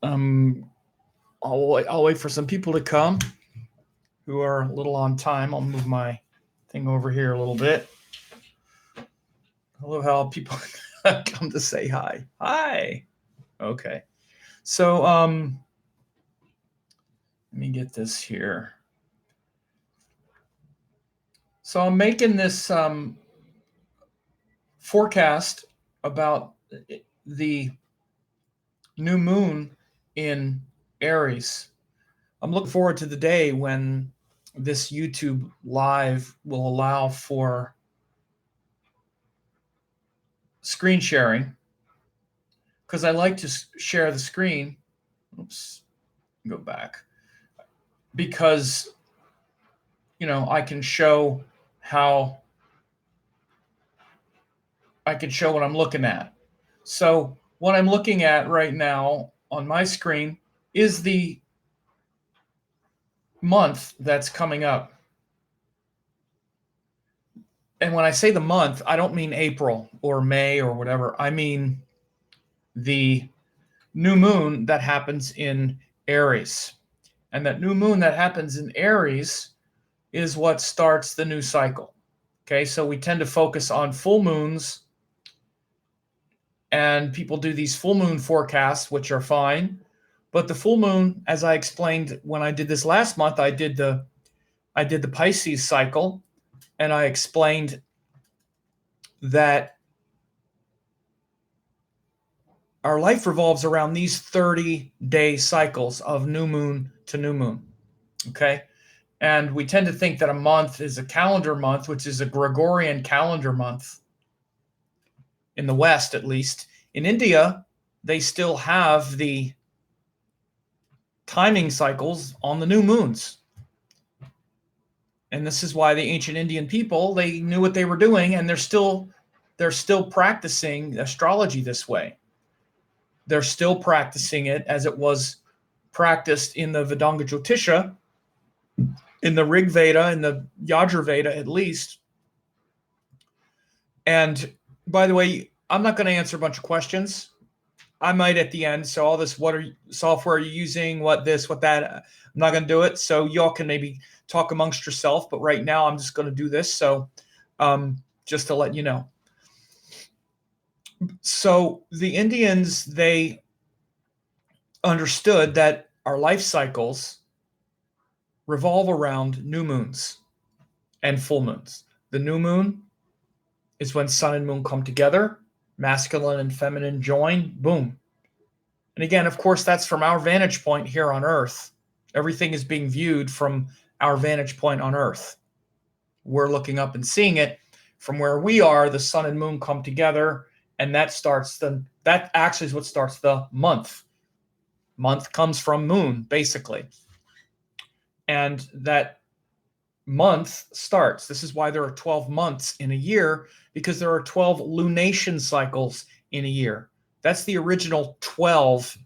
Um, I'll wait for some people to come who are a little on time. I'll move my thing over here a little bit. I love how people come to say hi. Hi. Okay. So let me get this here. So I'm making this forecast about the new moon in Aries. I'm looking forward to the day when this YouTube live will allow for screen sharing, because I like to share the screen. Oops, go back. Because, I can show what I'm looking at. So what I'm looking at right now on my screen is the month that's coming up. And when I say the month, I don't mean April or May or whatever. I mean the new moon that happens in Aries. And that new moon that happens in Aries is what starts the new cycle. Okay, so we tend to focus on full moons, and people do these full moon forecasts, which are fine. But the full moon, as I explained when I did this last month, I did the Pisces cycle, and I explained that our life revolves around these 30-day cycles of new moon to new moon. Okay? And we tend to think that a month is a calendar month, which is a Gregorian calendar month, in the West at least. In India, they still have the timing cycles on the new moons. And this is why the ancient Indian people, they knew what they were doing, and they're still practicing astrology this way. They're still practicing it as it was practiced in the Vedanga Jyotisha, in the Rig Veda, in the Yajur Veda at least. And by the way, I'm not going to answer a bunch of questions. I might at the end. So all this, software are you using? What this, what that? I'm not going to do it. So y'all can maybe talk amongst yourself. But right now, I'm just going to do this. So just to let you know. So the Indians, they understood that our life cycles revolve around new moons and full moons. The new moon is when sun and moon come together, masculine and feminine join, boom. And again, of course, that's from our vantage point here on Earth. Everything is being viewed from our vantage point on Earth. We're looking up and seeing it. From where we are, the sun and moon come together, and that actually is what starts the month. Month comes from moon, basically. And that month starts. This is why there are 12 months in a year, because there are 12 lunation cycles in a year. That's the original 12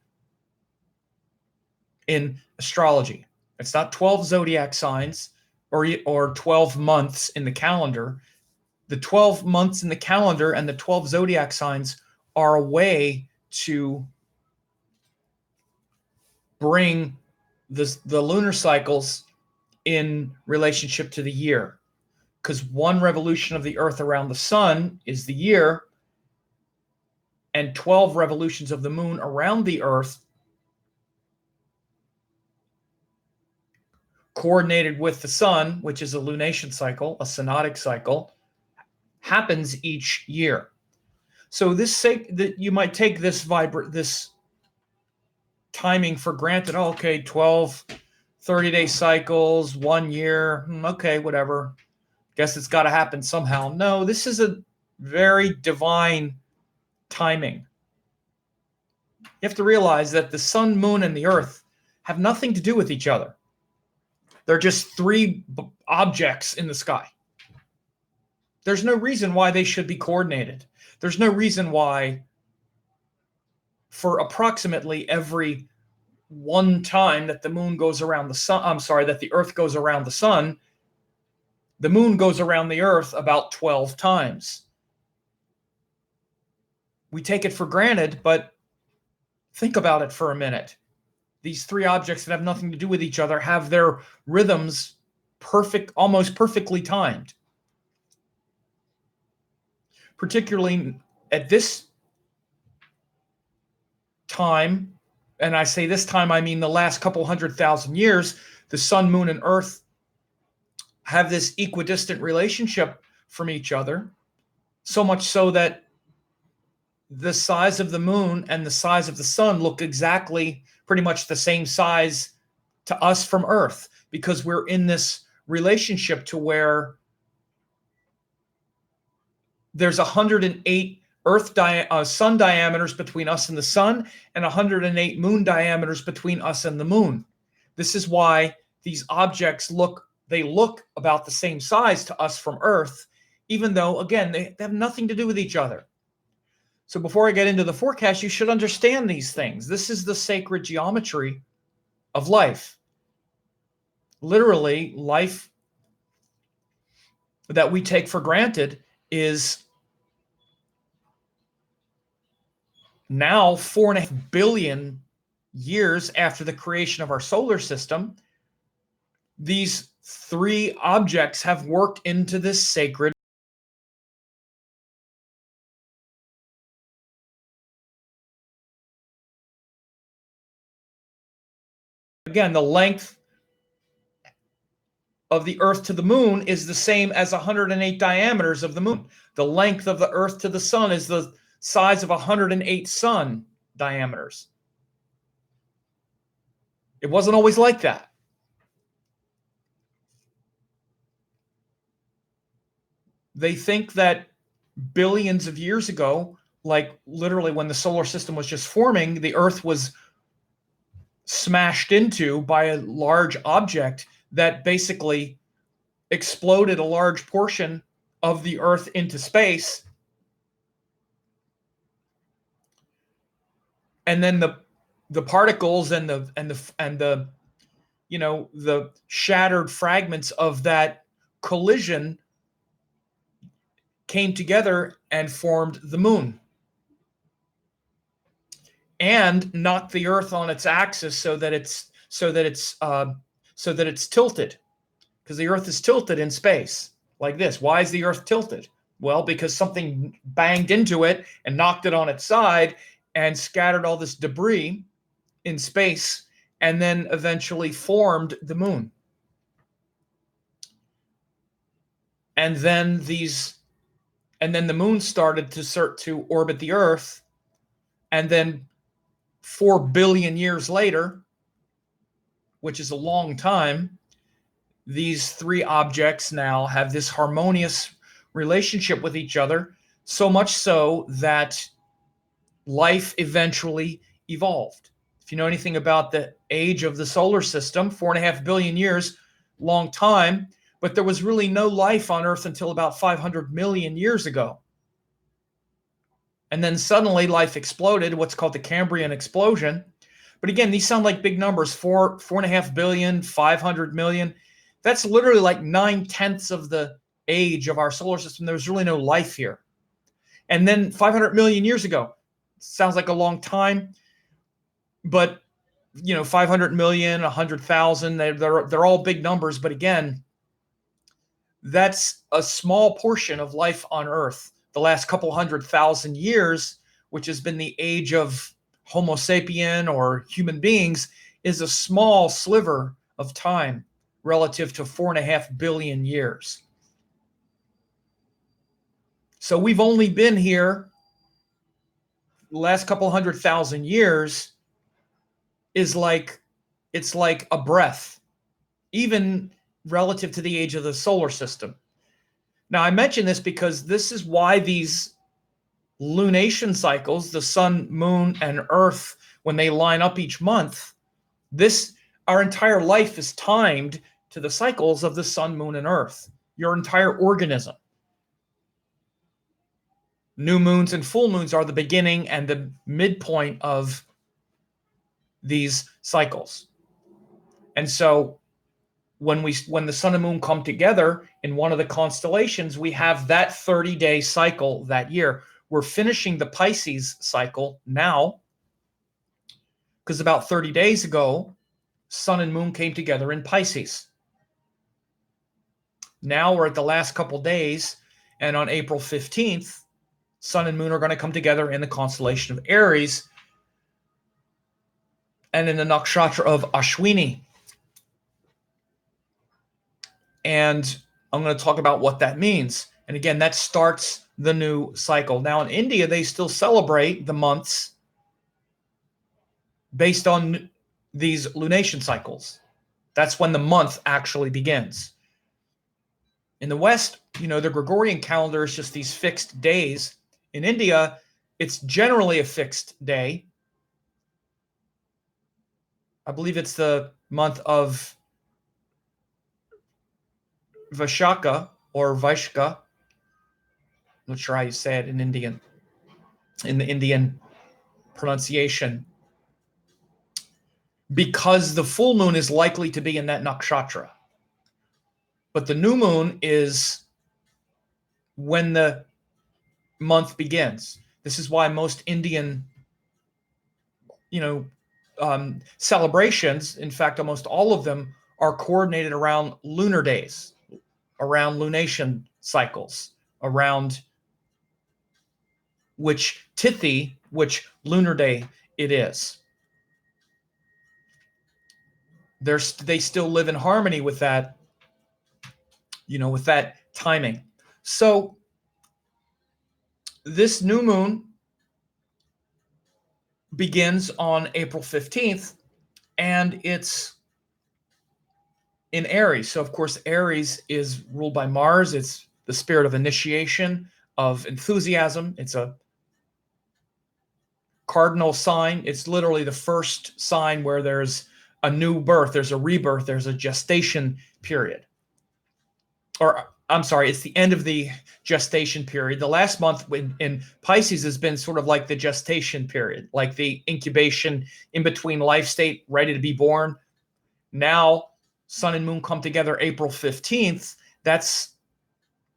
in astrology. It's not 12 zodiac signs or 12 months in the calendar. The 12 months in the calendar and the 12 zodiac signs are a way to bring the lunar cycles in relationship to the year, because one revolution of the Earth around the sun is the year, and 12 revolutions of the moon around the Earth, coordinated with the sun, which is a lunation cycle, a synodic cycle, happens each year. So you might take this timing for granted. Oh, okay, 12 30-day cycles, 1 year. Okay, whatever. Guess it's got to happen somehow. No, this is a very divine timing. You have to realize that the sun, moon, and the earth have nothing to do with each other. They're just three objects in the sky. There's no reason why they should be coordinated. There's no reason why for approximately every one time that the moon goes around the sun, that the earth goes around the sun, the moon goes around the earth about 12 times. We take it for granted, but think about it for a minute. these three objects that have nothing to do with each other have their rhythms perfect, almost perfectly timed. Particularly at this time, and I say this time, I mean the last couple 100,000 years, the sun, moon, and earth have this equidistant relationship from each other, so much so that the size of the moon and the size of the sun look exactly pretty much the same size to us from Earth, because we're in this relationship to where there's 108 sun diameters between us and the sun, and 108 moon diameters between us and the moon. This is why these objects look about the same size to us from Earth, even though, again, they have nothing to do with each other. So before I get into the forecast, you should understand these things. This is the sacred geometry of life. Literally, life that we take for granted is now 4.5 billion years after the creation of our solar system. These three objects have worked into this sacred. Again, the length of the Earth to the moon is the same as 108 diameters of the moon. The length of the Earth to the sun is the size of 108 sun diameters. It wasn't always like that. They think that billions of years ago, like literally when the solar system was just forming, the Earth was smashed into by a large object that basically exploded a large portion of the Earth into space. And then the particles and the shattered fragments of that collision came together and formed the moon and knocked the Earth on its axis so that it's tilted, because the Earth is tilted in space like this. Why is the Earth tilted? Well, because something banged into it and knocked it on its side and scattered all this debris in space, and then eventually formed the moon. And then the moon started to orbit the Earth, and then 4 billion years later, which is a long time, these three objects now have this harmonious relationship with each other, so much so that life eventually evolved. If you know anything about the age of the solar system, 4.5 billion years, long time, but there was really no life on Earth until about 500 million years ago. And then suddenly life exploded, what's called the Cambrian explosion. But again, these sound like big numbers, 4.5 billion, 500 million. That's literally like 9/10 of the age of our solar system. There's really no life here. And then 500 million years ago, sounds like a long time, but 500 million, 100,000, they're all big numbers. But again, that's a small portion of life on Earth. The last couple 100,000 years, which has been the age of Homo sapien or human beings, is a small sliver of time relative to 4.5 billion years. So we've only been here the last couple 100,000 years. It's like a breath, even relative to the age of the solar system. Now, I mention this because this is why these lunation cycles, the sun, moon, and Earth, when they line up each month, our entire life is timed to the cycles of the sun, moon, and Earth, your entire organism. New moons and full moons are the beginning and the midpoint of these cycles. And so when the sun and moon come together in one of the constellations, we have that 30-day cycle that year. We're finishing the Pisces cycle now. because about 30 days ago, Sun and Moon came together in Pisces. Now we're at the last couple days, and on April 15th, Sun and Moon are going to come together in the constellation of Aries and in the nakshatra of Ashwini. And I'm going to talk about what that means. And again, that starts the new cycle. Now in India, they still celebrate the months based on these lunation cycles. That's when the month actually begins. In the West, the Gregorian calendar is just these fixed days. In India, it's generally a fixed day. I believe it's the month of Vaishaka or Vaishka. I'm not sure how you say it in Indian, in the Indian pronunciation, because the full moon is likely to be in that nakshatra. But the new moon is when the month begins. This is why most Indian, celebrations, in fact, almost all of them are coordinated around lunar days, around lunation cycles, around which tithi, which lunar day it is. They still live in harmony with that, with that timing. So this new moon begins on April 15th, and it's in Aries. So, of course, Aries is ruled by Mars. It's the spirit of initiation, of enthusiasm. It's a cardinal sign. It's literally the first sign where there's a new birth, there's a rebirth, there's a gestation period. Or, I'm sorry, it's the end of the gestation period. The last month in Pisces has been sort of like the gestation period, like the incubation in between life state, ready to be born. Now, Sun and Moon come together April 15th. That's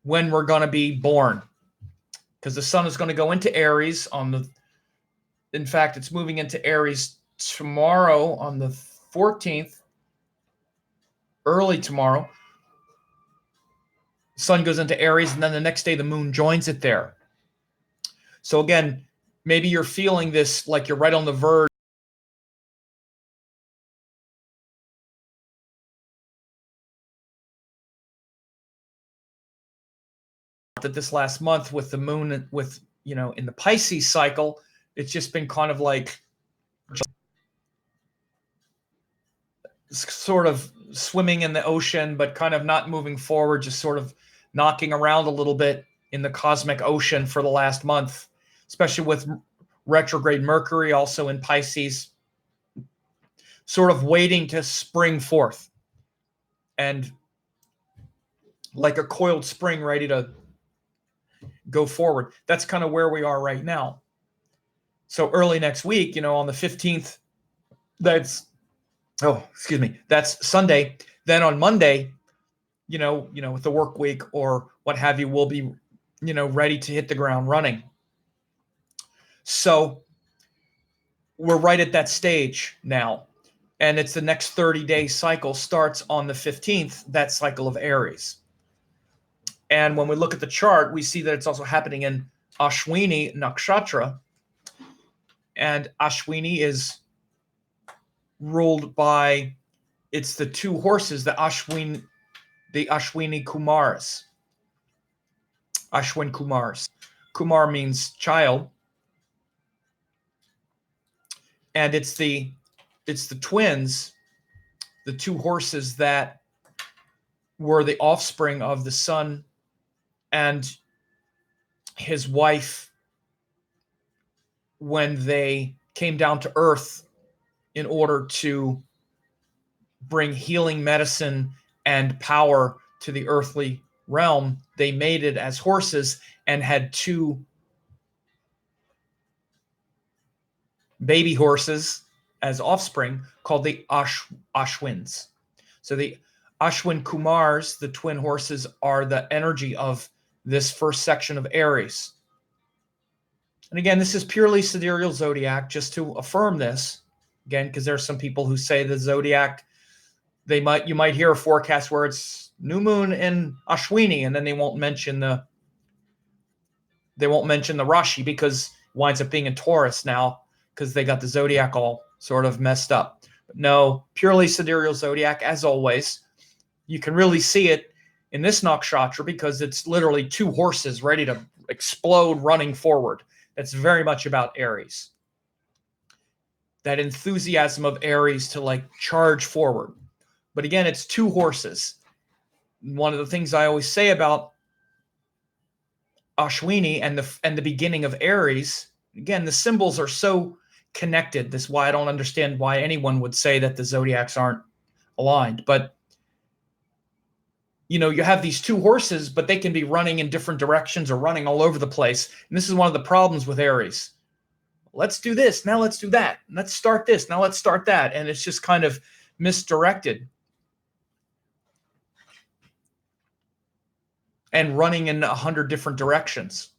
when we're going to be born, because the Sun is going to go into Aries in fact, it's moving into Aries tomorrow on the 14th, early tomorrow. Sun goes into Aries, and then the next day the moon joins it there. So again, maybe you're feeling this like you're right on the verge that this last month with the moon, with, in the Pisces cycle, it's just been kind of like sort of swimming in the ocean, but kind of not moving forward, just sort of knocking around a little bit in the cosmic ocean for the last month, especially with retrograde Mercury also in Pisces, sort of waiting to spring forth and like a coiled spring ready to go forward. That's kind of where we are right now. So early next week, on the 15th, that's Sunday. Then on Monday, with the work week or what have you, we'll be, ready to hit the ground running. So we're right at that stage now. And it's the next 30-day cycle starts on the 15th, that cycle of Aries. And when we look at the chart, we see that it's also happening in Ashwini Nakshatra. And Ashwini is ruled by, it's the two horses, the Ashwini Kumars. Ashwin Kumars. Kumar means child. And it's the twins, the two horses that were the offspring of the Sun and his wife when they came down to Earth in order to bring healing medicine and power to the earthly realm. They mated as horses and had two baby horses as offspring called the Ashwins. So the Ashwin Kumars, the twin horses, are the energy of this first section of Aries. And again, this is purely sidereal zodiac, just to affirm this, Again, because there's some people who say the zodiac, you might hear a forecast where it's new moon in Ashwini, and then they won't mention the Rashi because it winds up being in Taurus now because they got the zodiac all sort of messed up. But no, purely sidereal zodiac as always. You can really see it in this nakshatra because it's literally two horses ready to explode running forward. That's very much about Aries. That enthusiasm of Aries to like charge forward. But again, it's two horses. One of the things I always say about Ashwini and the beginning of Aries, again, the symbols are so connected. This is why I don't understand why anyone would say that the zodiacs aren't aligned. But you have these two horses, but they can be running in different directions or running all over the place. And this is one of the problems with Aries. Let's do this. Now let's do that. Let's start this. Now let's start that. And it's just kind of misdirected and running in 100 different directions.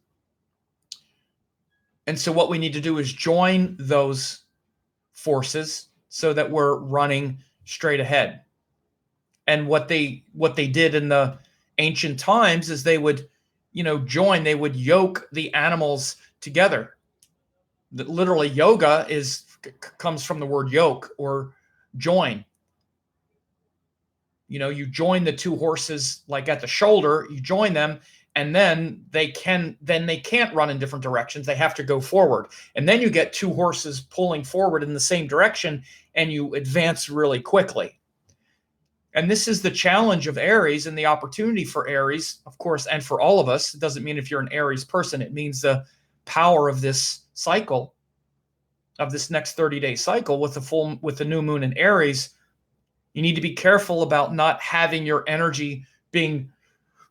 And so what we need to do is join those forces so that we're running straight ahead. And what they did in the ancient times is they would, they would yoke the animals together. Literally, yoga comes from the word yoke or join. You join the two horses like at the shoulder, you join them, and then they can't run in different directions. They have to go forward. And then you get two horses pulling forward in the same direction, and you advance really quickly. And this is the challenge of Aries and the opportunity for Aries, of course, and for all of us. It doesn't mean if you're an Aries person, it means the power of this cycle, of this next 30-day cycle with the new moon in Aries. You need to be careful about not having your energy being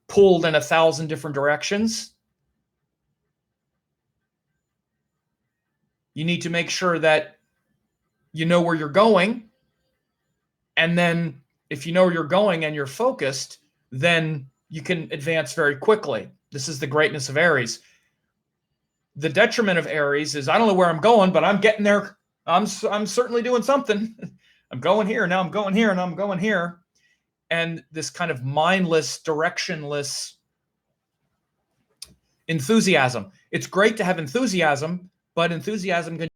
pulled in 1,000 different directions. You need to make sure that you know where you're going. And then if you know where you're going and you're focused, then you can advance very quickly. This is the greatness of Aries. The detriment of Aries is I don't know where I'm going, but I'm getting there. I'm certainly doing something. I'm going here, now I'm going here, and I'm going here. And this kind of mindless, directionless enthusiasm. It's great to have enthusiasm, but enthusiasm can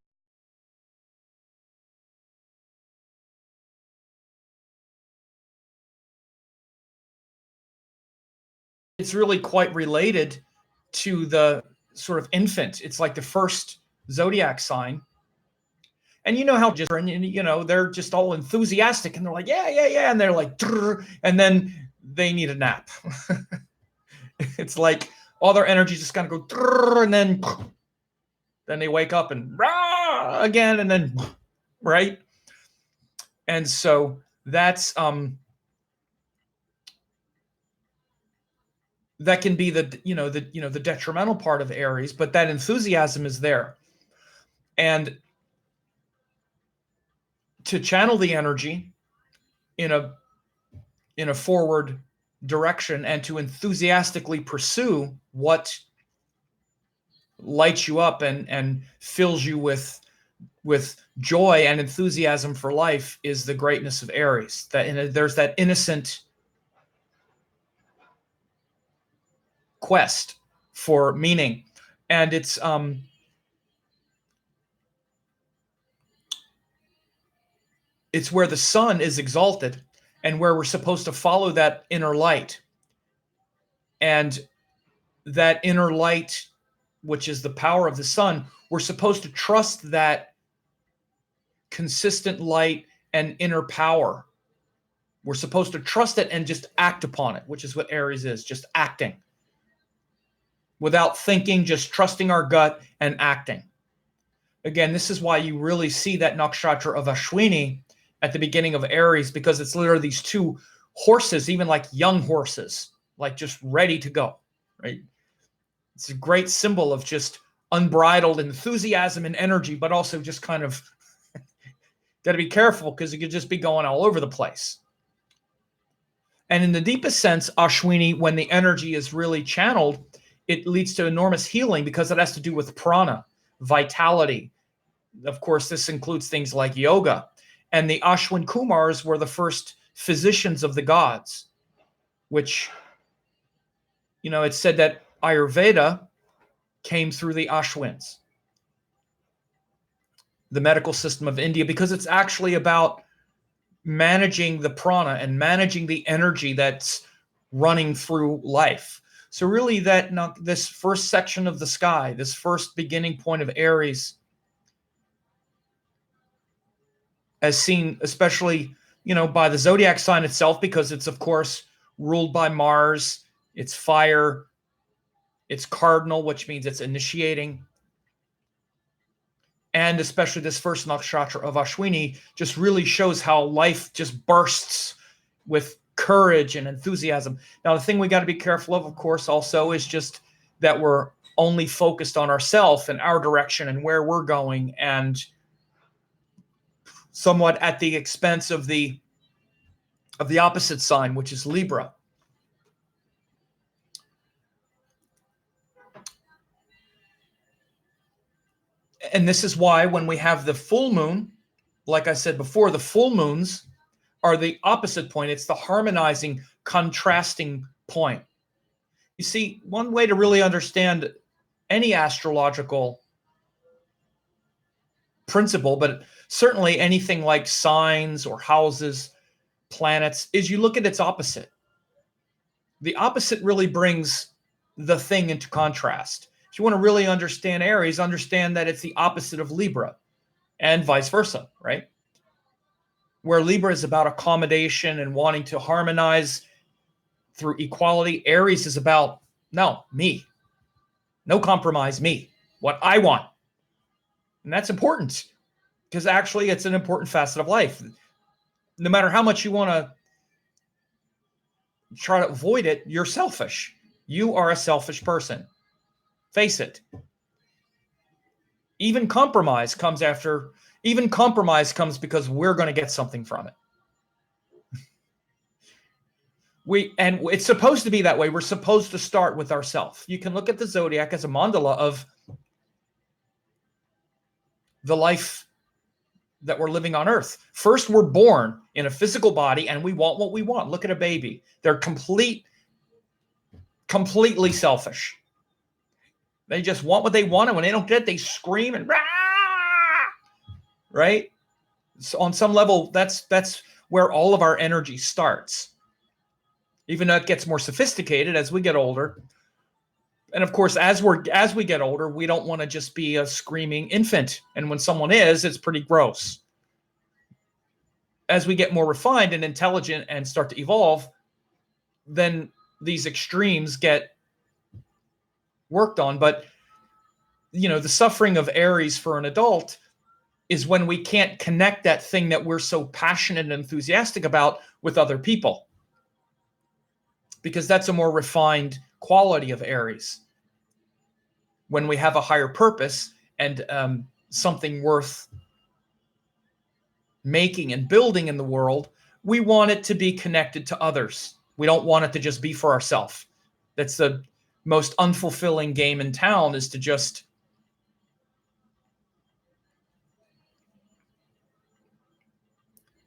it's really quite related to the sort of infant. It's like the first zodiac sign. And you know how just, they're just all enthusiastic and they're like, yeah, yeah, yeah. And they're like, and then they need a nap. It's like all their energy just kind of go, and then they wake up and again, and then, right? And so that's, that can be the detrimental part of Aries, but that enthusiasm is there. And to channel the energy in a forward direction and to enthusiastically pursue what lights you up and fills you with joy and enthusiasm for life is the greatness of Aries. There's that innocent quest for meaning, and it's where the sun is exalted and where we're supposed to follow that inner light. And that inner light, which is the power of the sun, we're supposed to trust that consistent light and inner power. We're supposed to trust it and just act upon it, which is what Aries is, just acting. Without thinking, just trusting our gut and acting. Again, this is why you really see that nakshatra of Ashwini at the beginning of Aries, because it's literally these two horses, even like young horses, like just ready to go, right? It's a great symbol of just unbridled enthusiasm and energy, but also just kind of got to be careful because it could just be going all over the place. And in the deepest sense, Ashwini, when the energy is really channeled, it leads to enormous healing because it has to do with prana, vitality, Of course, this includes things like yoga. And the Ashwin Kumars were the first physicians of the gods, which, it's said that Ayurveda came through the Ashwins, the medical system of India, because it's actually about managing the prana and managing the energy that's running through life. So really this first section of the sky, this first beginning point of Aries, as seen especially, by the zodiac sign itself, because it's of course ruled by Mars, it's fire, it's cardinal, which means it's initiating. And especially this first nakshatra of Ashwini just really shows how life just bursts with courage and enthusiasm. Now, the thing we got to be careful of course, also is just that we're only focused on ourselves and our direction and where we're going, and somewhat at the expense of the opposite sign, which is Libra. And this is why when we have the full moon, like I said before, the full moons are the opposite point. It's the harmonizing, contrasting point. You see, one way to really understand any astrological principle, but certainly anything like signs or houses, planets, is you look at its opposite. The opposite really brings the thing into contrast. If you want to really understand Aries, understand that it's the opposite of Libra, and vice versa, right? Where Libra is about accommodation and wanting to harmonize through equality, Aries is about, no, me. No compromise, me. What I want. And that's important, because actually it's an important facet of life. No matter how much you want to try to avoid it, you're selfish. You are a selfish person. Face it. Even compromise comes because we're going to get something from it. And it's supposed to be that way. We're supposed to start with ourselves. You can look at the zodiac as a mandala of the life that we're living on Earth. First, we're born in a physical body and we want what we want. Look at a baby. They're completely selfish. They just want what they want, and when they don't get it, they scream and rah! Right? So on some level, that's where all of our energy starts. Even though it gets more sophisticated as we get older. And of course, as we get older, we don't want to just be a screaming infant. And when someone is, it's pretty gross. As we get more refined and intelligent and start to evolve, then these extremes get worked on. But, the suffering of Aries for an adult is when we can't connect that thing that we're so passionate and enthusiastic about with other people. Because that's a more refined quality of Aries. When we have a higher purpose and something worth making and building in the world, we want it to be connected to others. We don't want it to just be for ourselves. That's the most unfulfilling game in town, is to just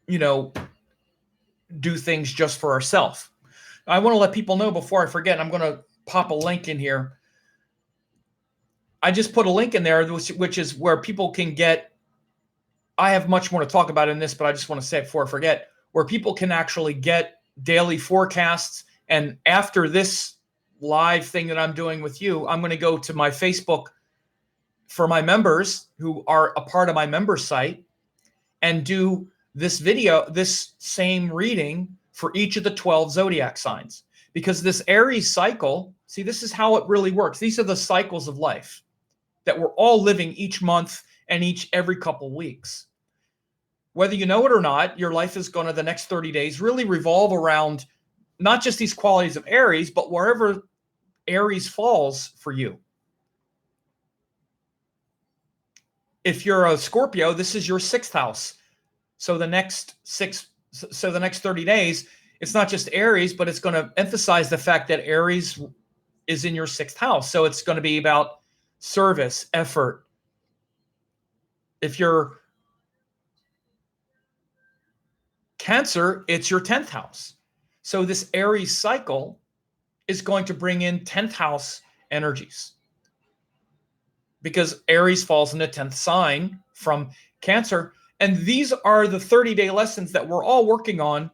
do things just for ourselves. I want to let people know before I forget, I'm going to pop a link in here. I just put a link in there, which is where people can get, I have much more to talk about in this, but I just want to say it before I forget, where people can actually get daily forecasts. And after this live thing that I'm doing with you, I'm going to go to my Facebook for my members who are a part of my member site and do this video, this same reading for each of the 12 zodiac signs. Because this Aries cycle, see, this is how it really works. These are the cycles of life that we're all living each month and every couple weeks. Whether you know it or not, your life is going to, the next 30 days, really revolve around not just these qualities of Aries, but wherever Aries falls for you. If you're a Scorpio, this is your 6th house. So the next 30 days, it's not just Aries, but it's going to emphasize the fact that Aries is in your 6th house. So it's going to be about service, effort, If you're Cancer, it's your 10th house. So this Aries cycle is going to bring in 10th house energies because Aries falls in the 10th sign from Cancer. And these are the 30-day lessons that we're all working on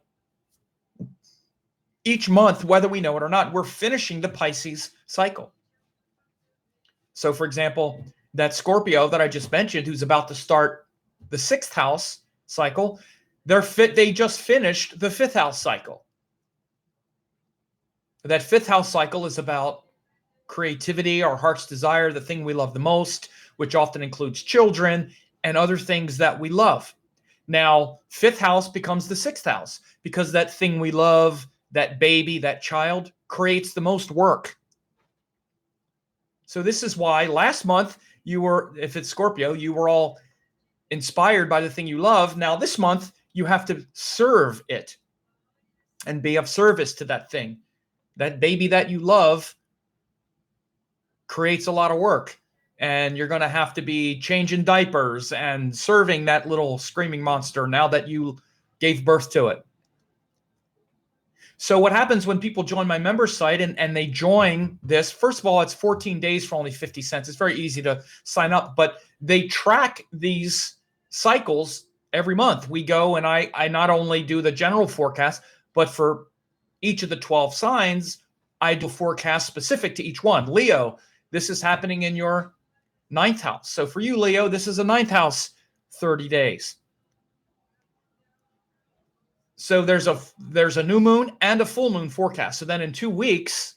each month, whether we know it or not. We're finishing the Pisces cycle. So, for example, that Scorpio that I just mentioned, who's about to start the 6th house cycle, they just finished the 5th house cycle. That 5th house cycle is about creativity, our heart's desire, the thing we love the most, which often includes children and other things that we love. Now, 5th house becomes the 6th house because that thing we love, that baby, that child, creates the most work. So this is why last month you were, if it's Scorpio, you were all inspired by the thing you love. Now this month you have to serve it and be of service to that thing. That baby that you love creates a lot of work, and you're going to have to be changing diapers and serving that little screaming monster now that you gave birth to it. So what happens when people join my member site and they join this, first of all, it's 14 days for only 50 cents. It's very easy to sign up, but they track these cycles every month. We go and I not only do the general forecast, but for each of the 12 signs, I do a forecast specific to each one. Leo, this is happening in your 9th house. So for you, Leo, this is a 9th house 30 days. So there's a new moon and a full moon forecast. So then in 2 weeks,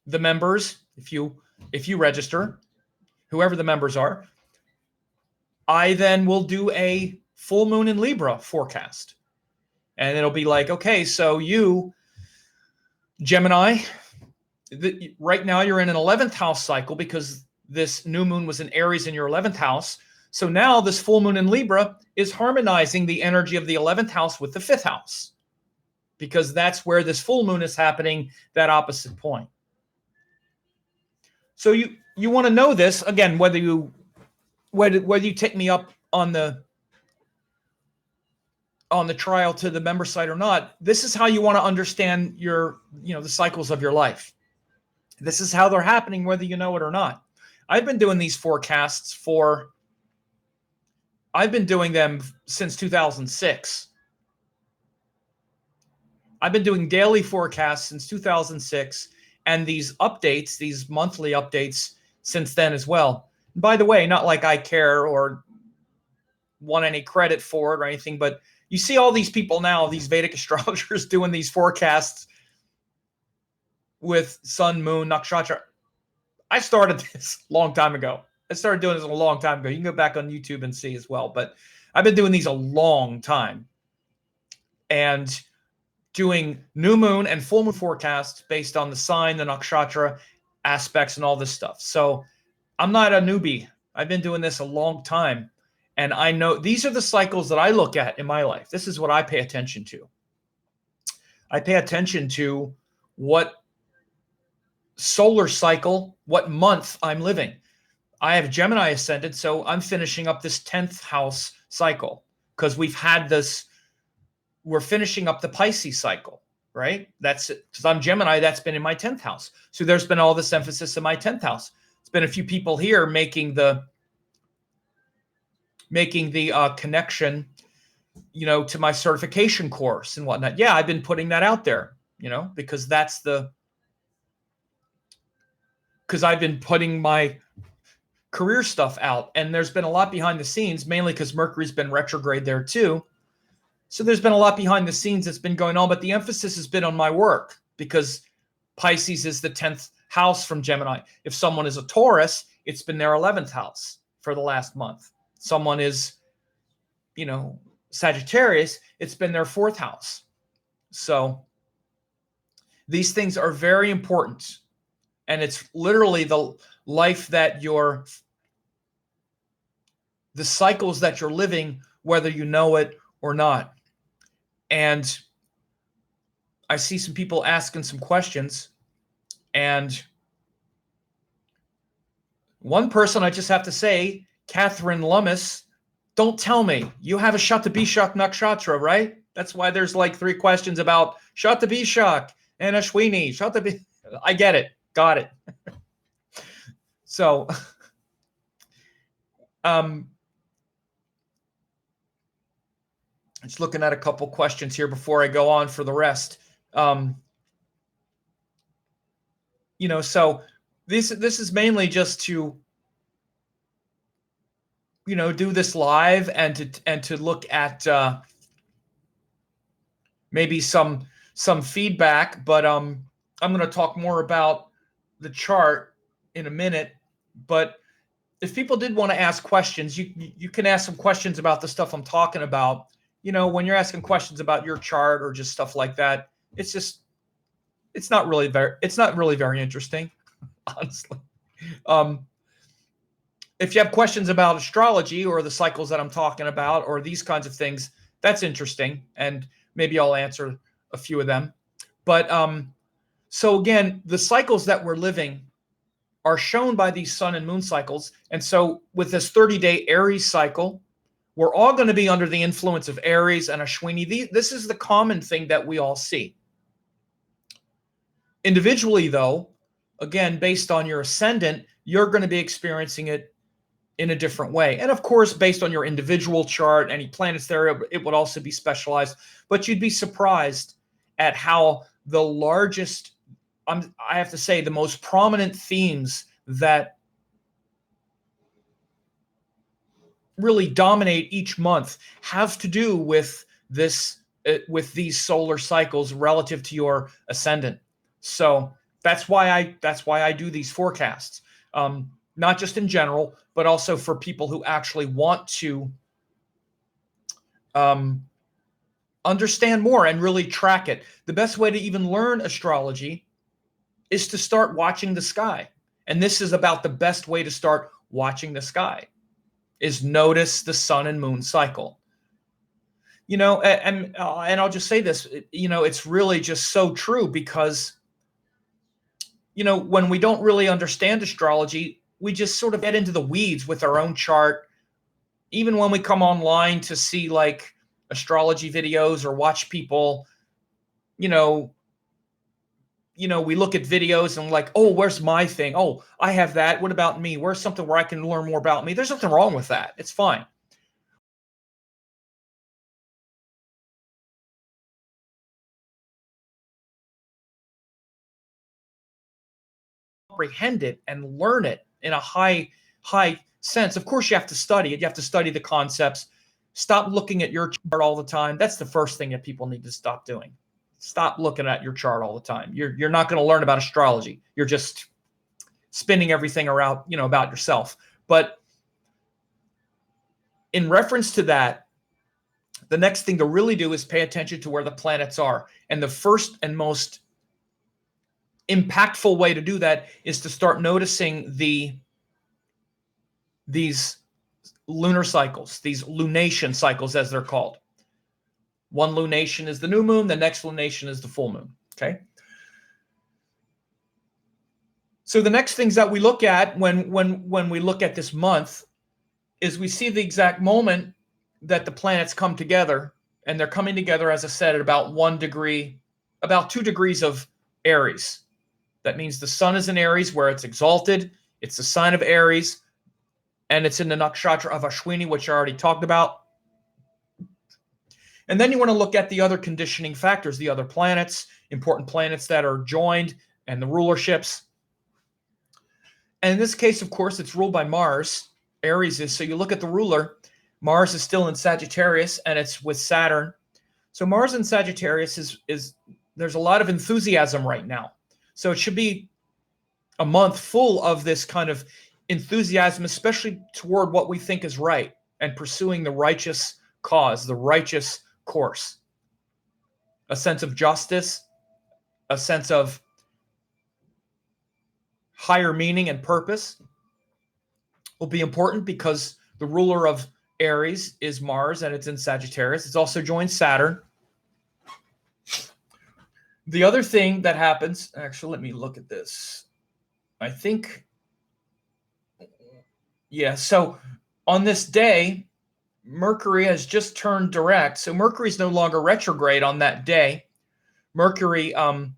the members, if you register, whoever the members are, I then will do a full moon in Libra forecast. And it'll be like, okay, so you, Gemini, right now you're in an 11th house cycle because this new moon was in Aries in your 11th house. So now this full moon in Libra is harmonizing the energy of the 11th house with the 5th house because that's where this full moon is happening, that opposite point. So you want to know this, again, whether you take me up on the trial to the member site or not. This is how you want to understand the cycles of your life. This is how they're happening, whether you know it or not. I've been doing these forecasts I've been doing them since 2006. I've been doing daily forecasts since 2006, and these updates, these monthly updates, since then as well. And by the way, not like I care or want any credit for it or anything, but you see all these people now, these Vedic astrologers doing these forecasts with sun, moon, nakshatra. I started this a long time ago. I started doing this a long time ago. You can go back on YouTube and see as well. But I've been doing these a long time. And doing new moon and full moon forecasts based on the sign, the nakshatra aspects, and all this stuff. So I'm not a newbie. I've been doing this a long time. And I know these are the cycles that I look at in my life. This is what I pay attention to. I pay attention to what solar cycle, what month I'm living. I have Gemini Ascendant, so I'm finishing up this 10th house cycle because we've had this, we're finishing up the Pisces cycle, right? That's it. Because I'm Gemini, that's been in my 10th house. So there's been all this emphasis in my 10th house. It's been a few people here making the connection, to my certification course and whatnot. Yeah, I've been putting that out there, because I've been putting my career stuff out, and there's been a lot behind the scenes, mainly because Mercury's been retrograde there too. So there's been a lot behind the scenes that's been going on, but the emphasis has been on my work because Pisces is the 10th house from Gemini. If someone is a Taurus, it's been their 11th house for the last month. Someone is, Sagittarius, it's been their 4th house. So these things are very important. And it's literally the life that the cycles that you're living, whether you know it or not. And I see some people asking some questions. And One person, I just have to say, Catherine Lummis, don't tell me you have a Shatabishak Nakshatra, right? That's why there's like 3 questions about Shatabishak and Ashwini. I get it. Got it. So, just looking at a couple questions here before I go on for the rest. So this is mainly just to, do this live and to look at maybe some feedback. But I'm going to talk more about the chart in a minute. But if people did want to ask questions, you can ask some questions about the stuff I'm talking about. When you're asking questions about your chart or just stuff like that, it's not really very interesting, honestly. If you have questions about astrology or the cycles that I'm talking about or these kinds of things, that's interesting, and maybe I'll answer a few of them. But so again, the cycles that we're living are shown by these sun and moon cycles. And so with this 30-day Aries cycle, we're all going to be under the influence of Aries and Ashwini. This is the common thing that we all see. Individually, though, again, based on your ascendant, you're going to be experiencing it in a different way. And of course, based on your individual chart, any planets there, it would also be specialized. But you'd be surprised at how the largest, I have to say, the most prominent themes that really dominate each month have to do with these solar cycles relative to your ascendant. So that's why I do these forecasts, not just in general, but also for people who actually want to understand more and really track it. The best way to even learn astrology is to start watching the sky. And this is about the best way to start watching the sky, is notice the sun and moon cycle. And I'll just say this, it's really just so true because, when we don't really understand astrology, we just sort of get into the weeds with our own chart. Even when we come online to see like astrology videos or watch people, we look at videos and like, oh, where's my thing? Oh, I have that. What about me? Where's something where I can learn more about me? There's nothing wrong with that. It's fine. Comprehend it and learn it in a high sense. Of course, you have to study it. You have to study the concepts. Stop looking at your chart all the time. That's the first thing that people need to stop doing. Stop looking at your chart all the time. You're not going to learn about astrology. You're just spinning everything around, about yourself. But in reference to that, the next thing to really do is pay attention to where the planets are. And the first and most impactful way to do that is to start noticing these lunar cycles, these lunation cycles, as they're called. One lunation is the new moon, the next lunation is the full moon. Okay. So the next things that we look at when we look at this month is we see the exact moment that the planets come together, and they're coming together, as I said, at about 1 degree, about 2 degrees of Aries. That means the sun is in Aries where it's exalted. It's the sign of Aries, and it's in the nakshatra of Ashwini, which I already talked about. And then you want to look at the other conditioning factors, the other planets, important planets that are joined, and the rulerships. And in this case, of course, it's ruled by Mars. Aries is. So you look at the ruler. Mars is still in Sagittarius, and it's with Saturn. So Mars in Sagittarius is there's a lot of enthusiasm right now. So it should be a month full of this kind of enthusiasm, especially toward what we think is right and pursuing the righteous cause, the righteous course. A sense of justice, a sense of higher meaning and purpose will be important because the ruler of Aries is Mars, and it's in Sagittarius. It's also joined Saturn. The other thing that happens, actually, let me look at this. I think Yeah. So on this day, Mercury has just turned direct. So Mercury is no longer retrograde on that day. Mercury on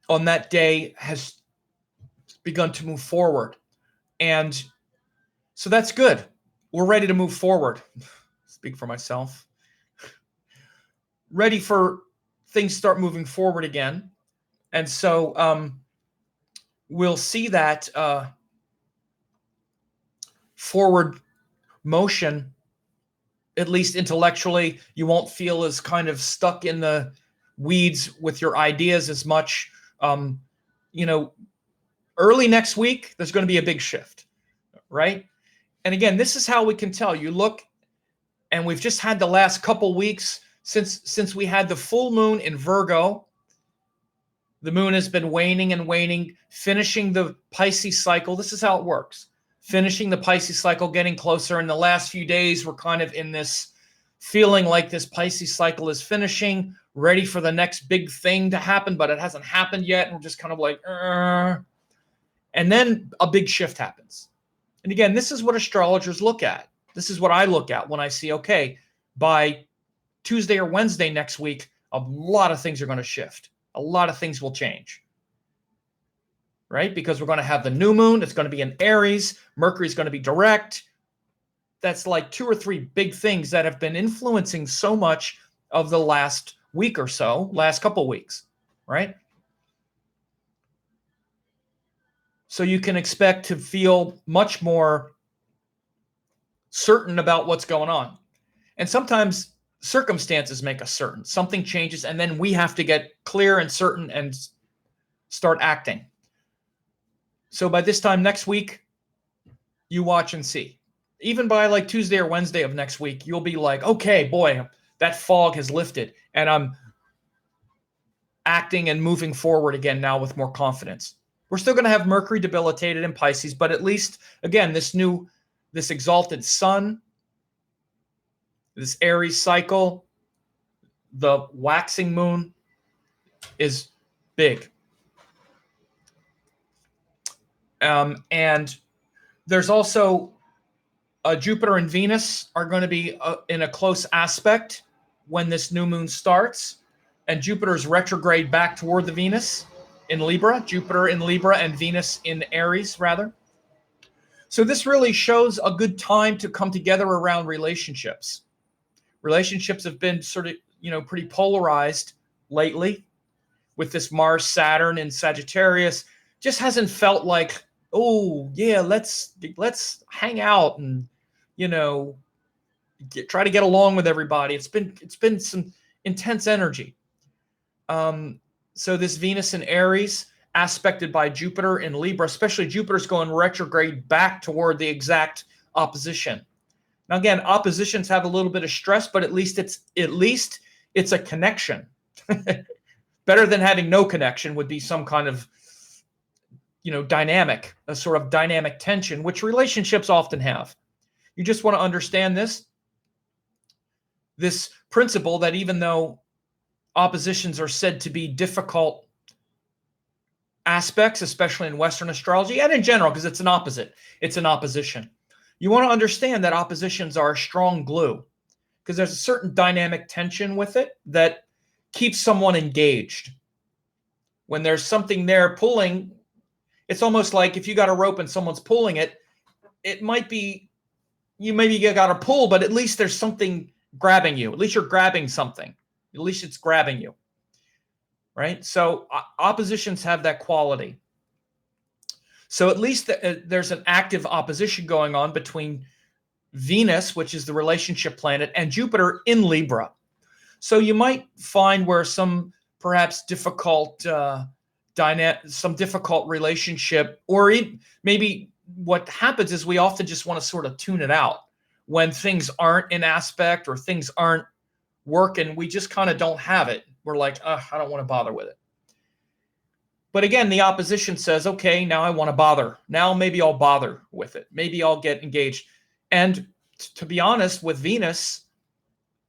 that day has begun to move forward. And so that's good. We're ready to move forward. Speak for myself. Ready for things start moving forward again. And so we'll see that forward motion, at least intellectually. You won't feel as kind of stuck in the weeds with your ideas as much. You know, early next week, there's going to be a big shift, right? And again, this is how we can tell. You look, and we've just had the last couple weeks since we had the full moon in Virgo. The moon has been waning and waning, finishing the Pisces cycle. This is how it works. Finishing the Pisces cycle, getting closer. In the last few days, we're kind of in this feeling like this Pisces cycle is finishing, ready for the next big thing to happen, but it hasn't happened yet. And we're just kind of like, and then a big shift happens. And again, this is what astrologers look at. This is what I look at when I see, okay, by Tuesday or Wednesday next week, a lot of things are going to shift. A lot of things will change, right? Because we're going to have the new moon. It's going to be in Aries. Mercury is going to be direct. That's like 2 or 3 big things that have been influencing so much of the last week or so, last couple weeks, right? So you can expect to feel much more certain about what's going on. And sometimes circumstances make us certain. Something changes, and then we have to get clear and certain and start acting. So by this time next week, you watch and see. Even by like Tuesday or Wednesday of next week, you'll be like, okay, boy, that fog has lifted, and I'm acting and moving forward again now with more confidence. We're still going to have Mercury debilitated in Pisces, but at least, again, this exalted sun, this Aries cycle, the waxing moon is big. And there's also Jupiter and Venus are going to be in a close aspect when this new moon starts. And Jupiter's retrograde back toward the Venus in Libra, Jupiter in Libra and Venus in Aries, rather. So this really shows a good time to come together around relationships. Relationships have been sort of, pretty polarized lately with this Mars Saturn in Sagittarius. Just hasn't felt like, oh yeah, let's hang out and try to get along with everybody. It's been some intense energy. So this Venus in Aries, aspected by Jupiter in Libra, especially Jupiter's going retrograde back toward the exact opposition. Now again, oppositions have a little bit of stress, but at least it's a connection. Better than having no connection would be some kind of dynamic, a sort of dynamic tension, which relationships often have. You just want to understand this principle that even though oppositions are said to be difficult aspects, especially in Western astrology and in general, because it's an opposition. You want to understand that oppositions are a strong glue because there's a certain dynamic tension with it that keeps someone engaged. When there's something there pulling, it's almost like if you got a rope and someone's pulling it, it might be, you got to pull, but at least there's something grabbing you. At least you're grabbing something. At least it's grabbing you, right? So oppositions have that quality. So at least there's an active opposition going on between Venus, which is the relationship planet, and Jupiter in Libra. So you might find where some perhaps difficult some difficult relationship, or maybe what happens is we often just want to sort of tune it out when things aren't in aspect or things aren't working. We just kind of don't have it. We're like, I don't want to bother with it. But again, the opposition says, okay, now I want to bother. Now maybe I'll bother with it. Maybe I'll get engaged. And to be honest, with Venus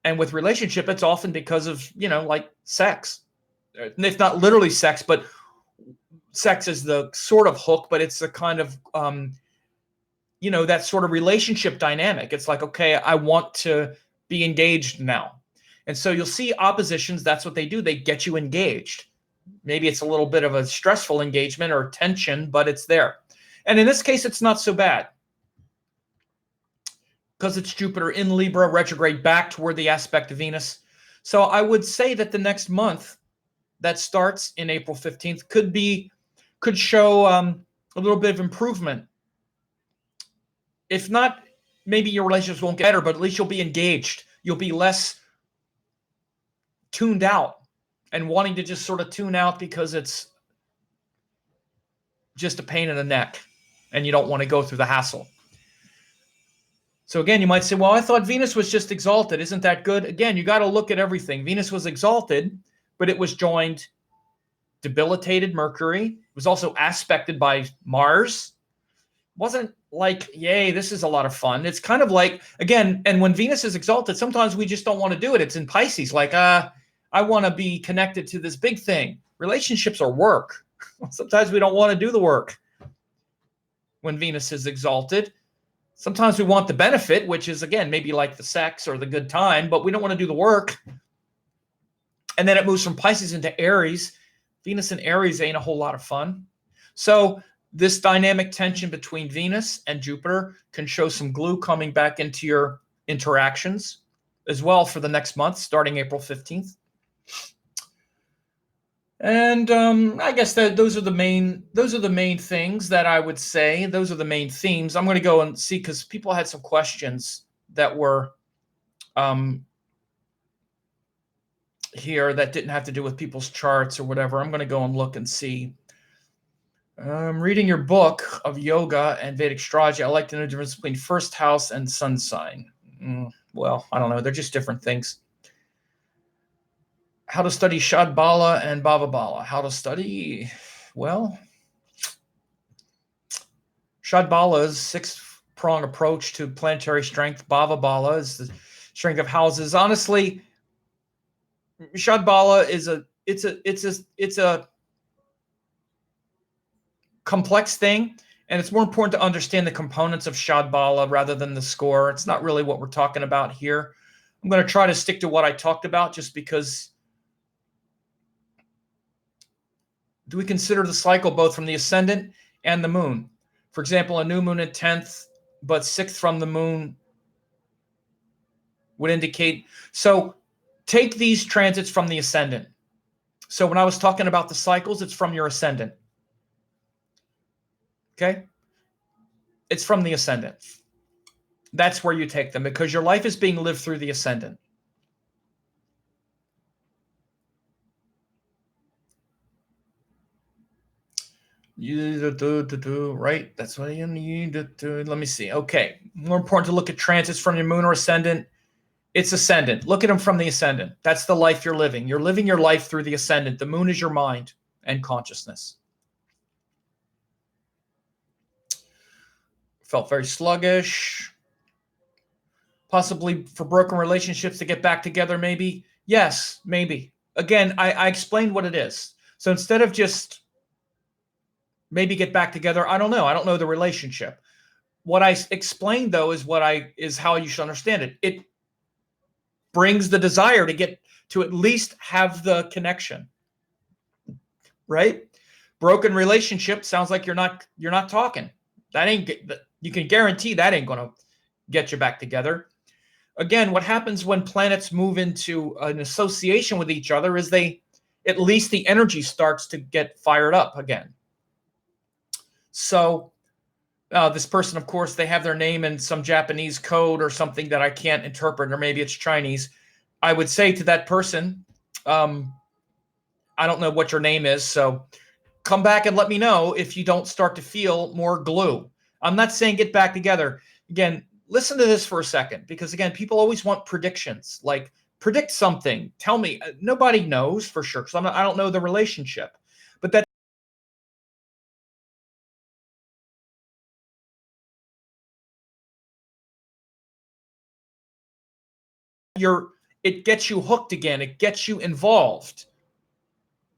and with relationship, it's often because of, like sex. If not literally sex, but sex is the sort of hook, but it's the kind of, that sort of relationship dynamic. It's like, okay, I want to be engaged now. And so you'll see oppositions. That's what they do. They get you engaged. Maybe it's a little bit of a stressful engagement or tension, but it's there. And in this case, it's not so bad because it's Jupiter in Libra, retrograde back toward the aspect of Venus. So I would say that the next month that starts in April 15th could show a little bit of improvement. If not, maybe your relationships won't get better, but at least you'll be engaged. You'll be less tuned out and wanting to just sort of tune out because it's just a pain in the neck and you don't want to go through the hassle. So again, you might say, well, I thought Venus was just exalted. Isn't that good? Again, you got to look at everything. Venus was exalted, but it was joined debilitated Mercury. It was also aspected by Mars. Wasn't like, yay, this is a lot of fun. It's kind of like, again, and when Venus is exalted, sometimes we just don't want to do it. It's in Pisces, like, I want to be connected to this big thing. Relationships are work. Sometimes we don't want to do the work when Venus is exalted. Sometimes we want the benefit, which is, again, maybe like the sex or the good time, but we don't want to do the work. And then it moves from Pisces into Aries. Venus and Aries ain't a whole lot of fun. So this dynamic tension between Venus and Jupiter can show some glue coming back into your interactions as well for the next month, starting April 15th. And I guess that those are the main things that I would say. Those are the main themes. I'm going to go and see, because people had some questions that were here that didn't have to do with people's charts or whatever. I'm going to go and look and see. I'm reading your book of yoga and Vedic astrology. I like to know the difference between first house and sun sign. Well, I don't know. They're just different things. How to study Shadbala and Bhavabala. How to study, well, Shadbala is six-prong approach to planetary strength. Bhavabala is the strength of houses. Honestly, Shadbala is it's a complex thing, and it's more important to understand the components of Shadbala rather than the score. It's not really what we're talking about here. I'm going to try to stick to what I talked about, just because. Do we consider the cycle both from the ascendant and the moon? For example, a new moon at 10th, but 6th from the moon would indicate. So take these transits from the ascendant. So when I was talking about the cycles, it's from your ascendant. Okay? It's from the ascendant. That's where you take them, because your life is being lived through the ascendant. Right? That's what you need to do. Let me see. Okay. More important to look at transits from your moon or ascendant. It's ascendant. Look at them from the ascendant. That's the life you're living. You're living your life through the ascendant. The moon is your mind and consciousness. Felt very sluggish. Possibly for broken relationships to get back together, maybe. Yes, maybe. Again, I explained what it is. So instead of just maybe get back together, I don't know. I don't know the relationship. What I explained, though, is how you should understand it. It brings the desire to get to at least have the connection, right? Broken relationship sounds like you're not talking. That ain't, you can guarantee that ain't going to get you back together. Again, what happens when planets move into an association with each other is at least the energy starts to get fired up again. So this person, of course, they have their name in some Japanese code or something that I can't interpret, or maybe it's Chinese. I would say to that person, I don't know what your name is, so come back and let me know if you don't start to feel more glue. I'm not saying get back together. Again, listen to this for a second, because, again, people always want predictions. Like, predict something. Tell me. Nobody knows for sure, because I don't know the relationship. But that it gets you hooked again. It gets you involved.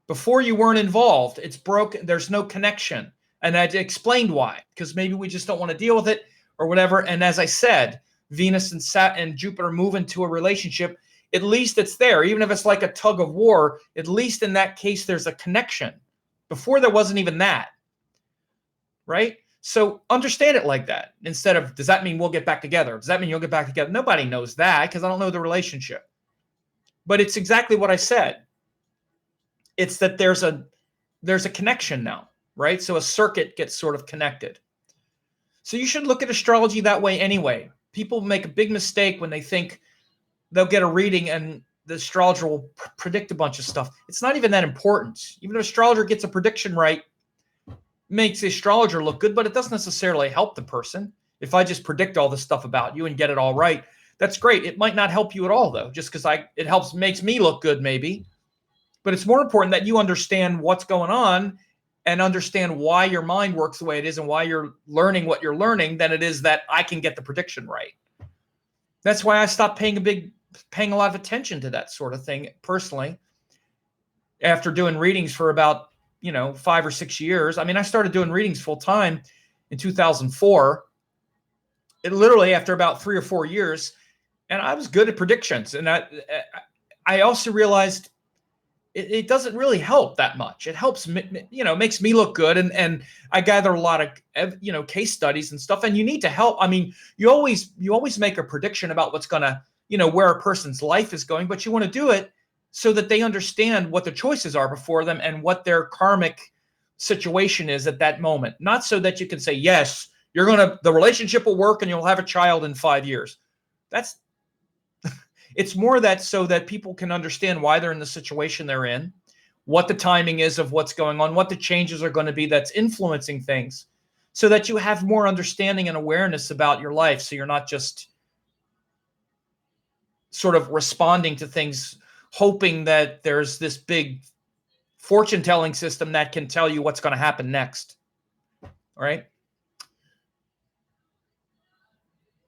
Before you weren't involved. It's broken. There's no connection. And I explained why, because maybe we just don't want to deal with it or whatever. And as I said, Venus and Jupiter move into a relationship. At least it's there. Even if it's like a tug of war, at least in that case, there's a connection. Before there wasn't even that. Right? So understand it like that. Instead of, does that mean we'll get back together? Does that mean you'll get back together? Nobody knows that because I don't know the relationship. But it's exactly what I said. It's that there's a connection now, right? So a circuit gets sort of connected. So you should look at astrology that way anyway. People make a big mistake when they think they'll get a reading and the astrologer will predict a bunch of stuff. It's not even that important. Even if an astrologer gets a prediction right, makes the astrologer look good, but it doesn't necessarily help the person. If I just predict all this stuff about you and get it all right, that's great. It might not help you at all, though, just because it makes me look good, maybe. But it's more important that you understand what's going on and understand why your mind works the way it is and why you're learning what you're learning than it is that I can get the prediction right. That's why I stopped paying a lot of attention to that sort of thing personally. After doing readings for about 5 or 6 years. I mean, I started doing readings full time in 2004. It literally after about 3 or 4 years, and I was good at predictions. And I also realized it doesn't really help that much. It helps, makes me look good. And I gather a lot of, case studies and stuff. And you need to help. I mean, you always make a prediction about what's going to, where a person's life is going, but you want to do it so that they understand what the choices are before them and what their karmic situation is at that moment. Not so that you can say, yes, the relationship will work and you'll have a child in 5 years. It's more that so that people can understand why they're in the situation they're in, what the timing is of what's going on, what the changes are going to be that's influencing things, so that you have more understanding and awareness about your life. So you're not just sort of responding to things hoping that there's this big fortune-telling system that can tell you what's going to happen next. All right?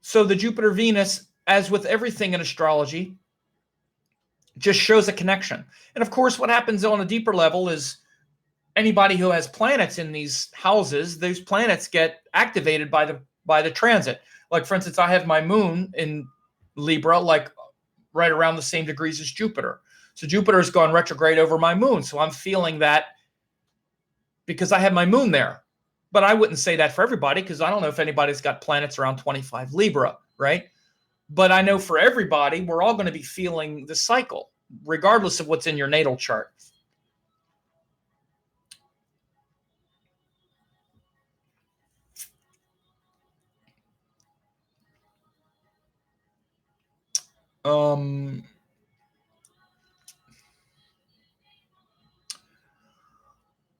So the Jupiter-Venus, as with everything in astrology, just shows a connection. And of course, what happens on a deeper level is anybody who has planets in these houses, those planets get activated by the transit. Like, for instance, I have my moon in Libra, like right around the same degrees as Jupiter. So Jupiter's gone retrograde over my moon. So I'm feeling that because I have my moon there. But I wouldn't say that for everybody because I don't know if anybody's got planets around 25 Libra, right? But I know for everybody, we're all going to be feeling the cycle, regardless of what's in your natal chart.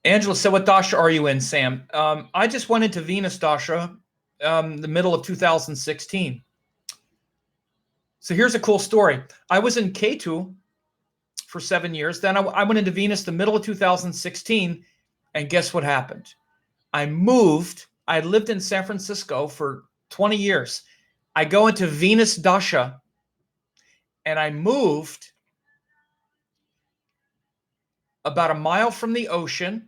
Angela said, what dasha are you in, Sam? I just went into Venus dasha the middle of 2016. So here's a cool story. I was in Ketu for 7 years. Then I went into Venus the middle of 2016. And guess what happened? I moved. I lived in San Francisco for 20 years. I go into Venus dasha and I moved about a mile from the ocean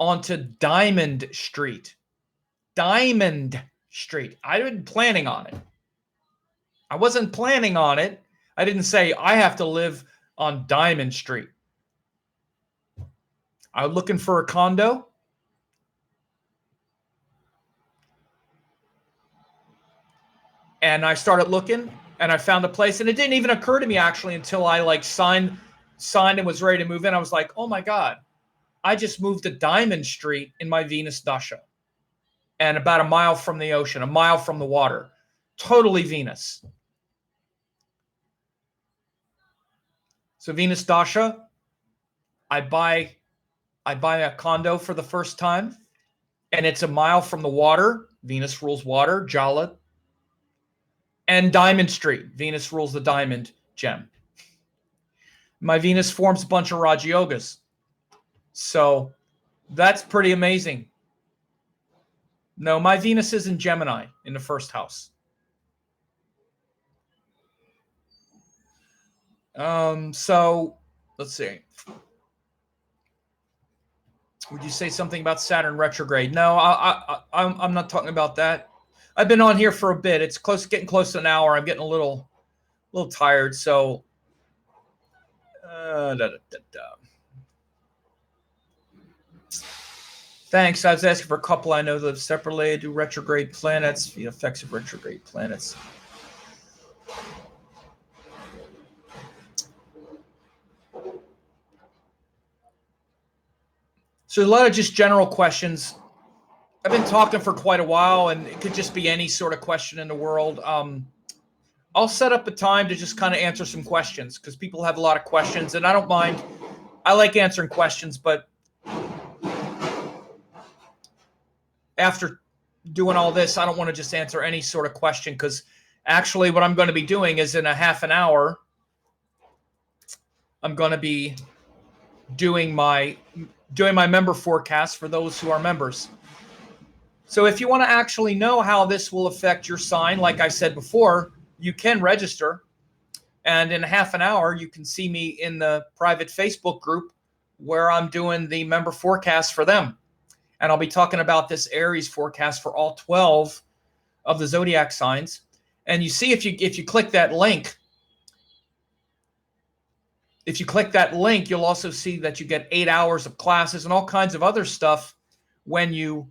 onto Diamond Street. Diamond Street. I wasn't planning on it. I wasn't planning on it. I didn't say I have to live on Diamond Street. I was looking for a condo. And I started looking and I found a place. And it didn't even occur to me actually until I signed and was ready to move in. I was like, oh my God, I just moved to Diamond Street in my Venus dasha. And about a mile from the ocean, a mile from the water. Totally Venus. So Venus dasha, I buy a condo for the first time, and it's a mile from the water. Venus rules water, Jala. And Diamond Street. Venus rules the diamond gem. My Venus forms a bunch of Raja Yogas. So that's pretty amazing. No, my Venus is in Gemini in the first house. So let's see. Would you say something about Saturn retrograde? No, I'm not talking about that. I've been on here for a bit. It's getting close to an hour. I'm getting a little tired. So, Thanks. I was asking for a couple I know that live separately. Do retrograde planets, the effects of retrograde planets. So a lot of just general questions. I've been talking for quite a while, and it could just be any sort of question in the world. I'll set up a time to just kind of answer some questions because people have a lot of questions, and I don't mind. I like answering questions, but after doing all this, I don't want to just answer any sort of question because actually what I'm going to be doing is in a half an hour, I'm going to be doing my member forecast for those who are members. So if you want to actually know how this will affect your sign, like I said before, you can register. And in half an hour, you can see me in the private Facebook group where I'm doing the member forecast for them. And I'll be talking about this Aries forecast for all 12 of the zodiac signs. And you see, if you click that link, you'll also see that you get 8 hours of classes and all kinds of other stuff when you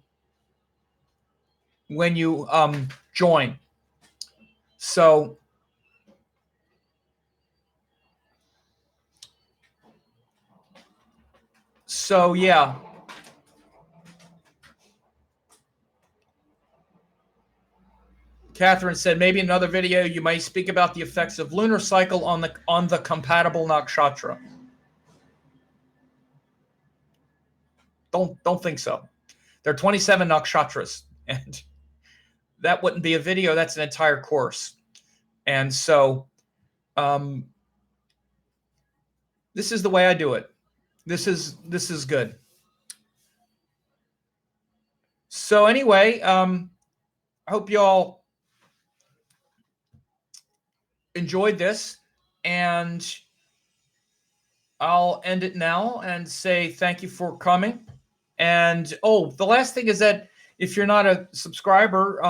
join. So yeah. Catherine said, maybe in another video you might speak about the effects of lunar cycle on the compatible nakshatra. Don't think so. There are 27 nakshatras, and that wouldn't be a video. That's an entire course. And so this is the way I do it. This is good. So anyway, I hope y'all enjoyed this, and I'll end it now and say thank you for coming. And the last thing is that if you're not a subscriber,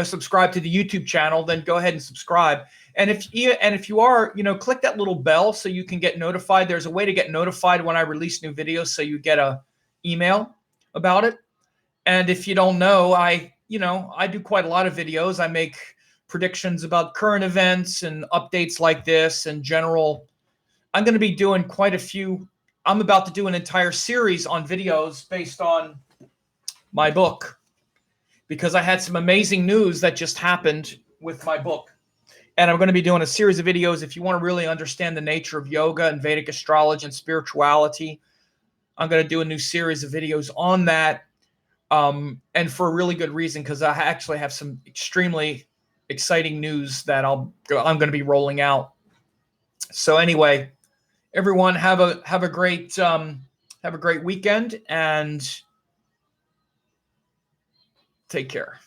subscribe to the YouTube channel, then go ahead and subscribe. And if you are, click that little bell so you can get notified. There's a way to get notified when I release new videos, so you get a email about it. And if you don't know, I do quite a lot of videos. I make predictions about current events and updates like this and general. I'm going to be doing quite a few. I'm about to do an entire series on videos based on my book, because I had some amazing news that just happened with my book. And I'm going to be doing a series of videos. If you want to really understand the nature of yoga and Vedic astrology and spirituality, I'm going to do a new series of videos on that. And for a really good reason, because I actually have some extremely exciting news that I'm going to be rolling out. So anyway, everyone have a great weekend and take care.